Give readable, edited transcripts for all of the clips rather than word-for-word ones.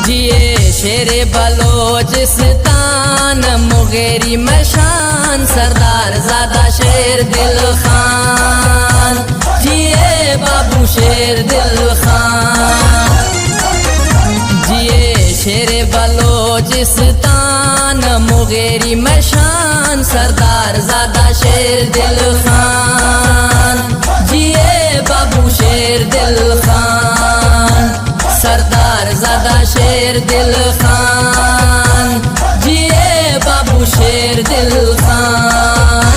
जिए शेरे बलोचिस्तान मुगेरी मशान सरदार ज़ादा शेर दिल खान। जिए बाबू शेर दिल खान। जिए शेरे बलोचिस्तान मुगेरी मशान सरदार ज़ादा शेर दिल खान। जिए बाबू शेर दिल खान सरदार ज़ादा शेर दिल खान। जिए बाबू शेर दिल खान।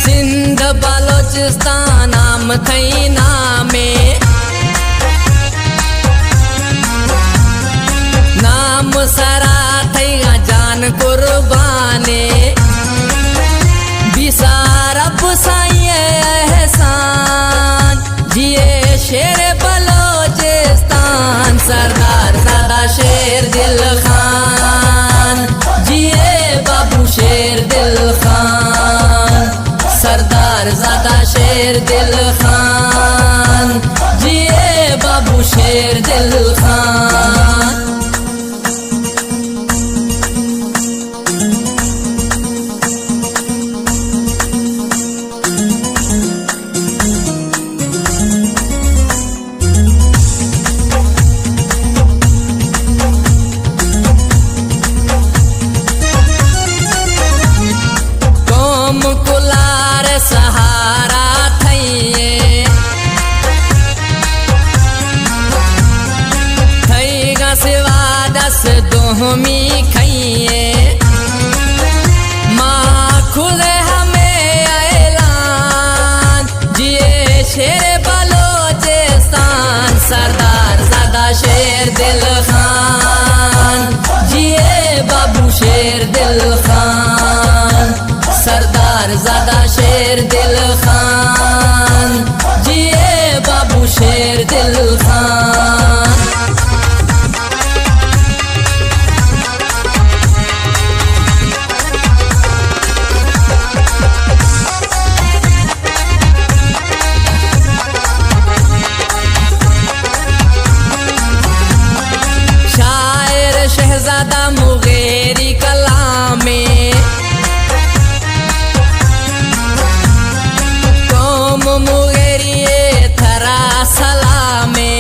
सिंध बलोचिस्तान नाम थई नामे नाम सरा थई जान कुर्बाने बिसारब साईं एहसान। जिए शेर बलोचिस्तान सरदार ज़ादा शेर दिल खान। जिए बाबू शेर दिल खान सरदार ज़ादा शेर दिल खान। जिए बाबू शेर दिल खान। कुलार सहारा थइए थईगा सिवा दस दोहमी खइए माँ खुले हमें ऐलान। जिए शेर बलोचिस्तान सरदार ज़ादा शेर दिल खान। जिए बाबू शेर दिल खान सरदार ज़ादा शेर दिल खान। जिए बाबू शेर दिल खान। शायर शहज़ादा मुगेरी कलामे मुगेरिए थरा सलामे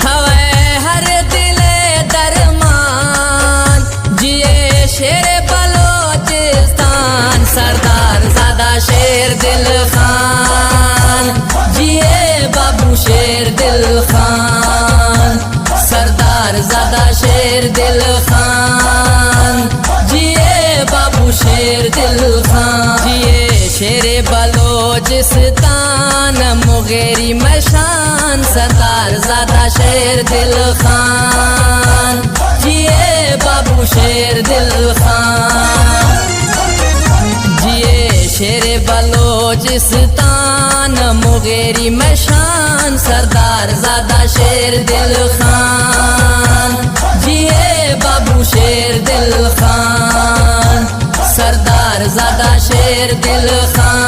हवे हर दिले दरमान। जिए शेर बलोचिस्तान सरदार ज़ादा शेर दिल खान। जिए बाबू शेर दिल खान सरदार ज़ादा शेर दिल खान। जिए बाबू शेर दिल खान। जिए शेरे बलोचिस्तान मुगेरी मशान सरदार ज़ादा शेर दिल खान। जिए बाबू शेर दिल खान। जिए शेरे बलोचिस्तान मुगेरी मशान सरदार ज़ादा शेर दिल खान। जिए बाबू शेर दिल खान सरदार ज़ादा शेर दिल खान।